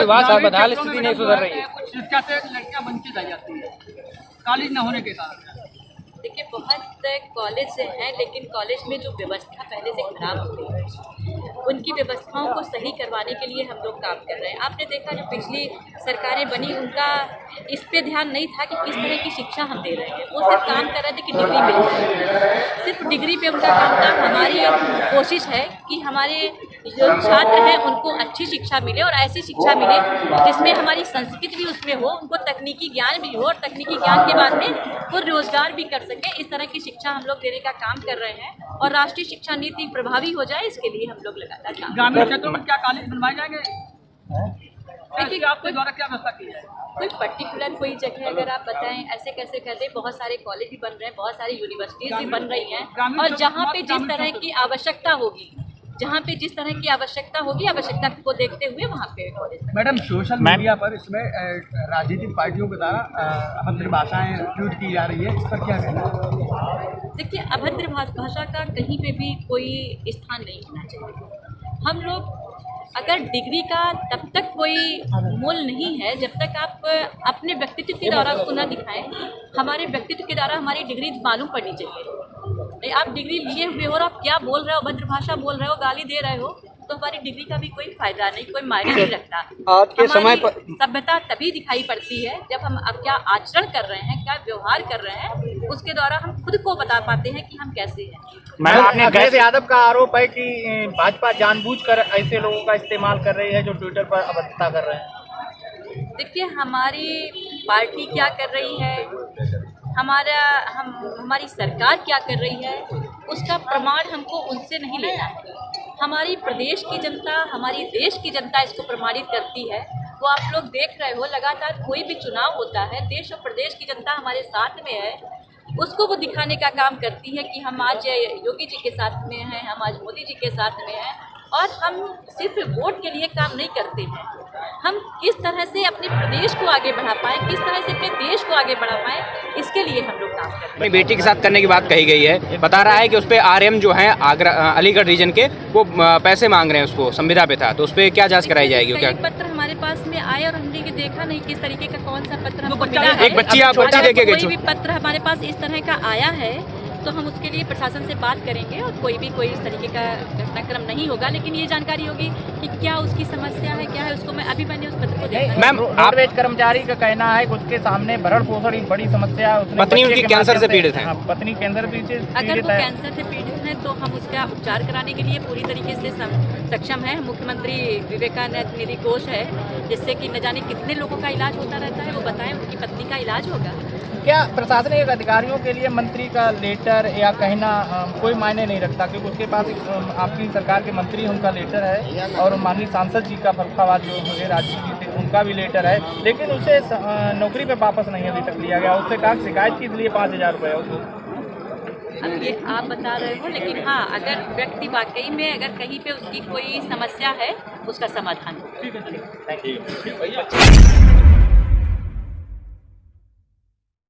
विवाह बदहाल स्थिति नहीं सुधर रही है। कुछ शिक्षा से लड़कियां वंचित रह जाती है कॉलेज न होने के कारण। देखिए, बहुत कॉलेज हैं, लेकिन कॉलेज में जो व्यवस्था पहले से खराब हो गई है, उनकी व्यवस्थाओं को सही करवाने के लिए हम लोग काम कर रहे हैं। आपने देखा जो पिछली सरकारें बनी, उनका इस पे ध्यान नहीं था कि किस तरह की शिक्षा हम दे रहे हैं। वो सिर्फ काम कर रहे थे कि डिग्री मिल जाए, सिर्फ डिग्री पे उनका काम था। हमारी कोशिश है कि हमारे जो छात्र हैं उनको अच्छी शिक्षा मिले, और ऐसी शिक्षा मिले जिसमें हमारी संस्कृति भी उसमें हो, उनको तकनीकी ज्ञान भी हो, और तकनीकी ज्ञान के बाद में वो रोजगार भी कर सके। इस तरह की शिक्षा हम लोग देने का काम कर रहे हैं, और राष्ट्रीय शिक्षा नीति प्रभावी हो जाए, इसके लिए हम लोग लगातार काम। ग्रामीण क्षेत्रों में क्या कॉलेज बनवाए जाएंगे? देखिए, आपके द्वारा क्या व्यवस्था की है? कोई पर्टिकुलर कोई जगह अगर आप बताएं, ऐसे कैसे कहते हैं, बहुत सारे कॉलेज भी बन रहे हैं, बहुत सारी यूनिवर्सिटीज भी बन रही हैं, और जहाँ पे जिस तरह की आवश्यकता होगी, आवश्यकता को देखते हुए वहाँ पे कॉलेज। मैडम, सोशल मीडिया पर इसमें राजनीतिक पार्टियों के द्वारा अभद्र भाषाएं ट्वीट की जा रही है, इस पर क्या कहना है? देखिए, अभद्र भाषा का कहीं पे भी कोई स्थान नहीं होना चाहिए। हम लोग अगर डिग्री का तब तक कोई मोल नहीं है जब तक आप अपने व्यक्तित्व के द्वारा उसको न दिखाएं। हमारे व्यक्तित्व के द्वारा हमारी डिग्री मालूम पड़नी चाहिए। आप डिग्री लिए हुए हो और आप क्या बोल रहे हो, अभद्र भाषा बोल रहे हो, गाली दे रहे हो, तो हमारी डिग्री का भी कोई फायदा नहीं, कोई मायने नहीं रखता। आज के समय पर सभ्यता तभी दिखाई पड़ती है जब हम अब क्या आचरण कर रहे हैं, क्या व्यवहार कर रहे हैं, उसके द्वारा हम खुद को बता पाते हैं कि हम कैसे हैं। मैडम, आपने अखिलेश यादव का आरोप है कि भाजपा जानबूझकर ऐसे लोगों का इस्तेमाल कर रही है जो ट्विटर पर अभद्रता कर रहे हैं। देखिए, हमारी पार्टी क्या कर रही है, हमारी सरकार क्या कर रही है, उसका प्रमाण हमको उनसे नहीं लेना है। हमारी प्रदेश की जनता, हमारी देश की जनता इसको प्रमाणित करती है। वो आप लोग देख रहे हो, लगातार कोई भी चुनाव होता है, देश और प्रदेश की जनता हमारे साथ में है, उसको वो दिखाने का काम करती है कि हम आज योगी जी के साथ में हैं, हम आज मोदी जी के साथ में हैं। और हम सिर्फ वोट के लिए काम नहीं करते हैं, हम किस तरह से अपने प्रदेश को आगे बढ़ा पाएँ, किस तरह से अपने देश को आगे बढ़ा पाएँ, इसके लिए हम लोग काम करते हैं। अपनी बेटी के साथ करने की बात कही गई है, बता रहा है कि उस पर आरएम जो है आगरा अलीगढ़ रीजन के, वो पैसे मांग रहे हैं, उसको संविदा पे था, तो उस पर क्या जांच कराई जाएगी? क्या पत्र हमारे पास में आए और हमने देखा नहीं किस तरीके का कौन सा पत्र हमको बच्चा मिला है। एक बच्ची देके गई, कोई भी पत्र हमारे पास इस तरह का आया है तो हम उसके लिए प्रशासन से बात करेंगे, और कोई इस तरीके का घटनाक्रम नहीं होगा, लेकिन ये जानकारी होगी कि क्या उसकी समस्या है, क्या है, उसको मैंने उस पत्र को देखा। मैम, रोडवेज कर्मचारी का कहना है कि उसके सामने भरण पोषण एक बड़ी समस्या है। पत्नी उनकी कैंसर से पीड़ित है। पत्नी कैंसर से पीड़ित है। अगर वो कैंसर से पीड़ित है तो हम उसका उपचार कराने के लिए पूरी तरीके से सक्षम है। मुख्यमंत्री विवेकानंद निधि कोष है, जिससे कि न जाने कितने लोगों का इलाज होता रहता है, वो बताएं उनकी पत्नी का इलाज होगा। क्या प्रशासनिक अधिकारियों के लिए मंत्री का लेटर या कहना कोई मायने नहीं रखता, क्योंकि उसके पास आपकी सरकार के मंत्री उनका लेटर है, और माननीय सांसद जी का फरुखाबाद जो मुझे राज्य जी थे उनका भी लेटर है, लेकिन उसे नौकरी पे वापस नहीं अभी तक लिया गया। उससे कहा शिकायत की, इसलिए 5000 रुपये उसको। अब ये आप बता रहे हो, लेकिन हाँ, अगर व्यक्ति वाकई में अगर कहीं पे उसकी कोई समस्या है, उसका समाधान हो। ठीक है, थैंक यू।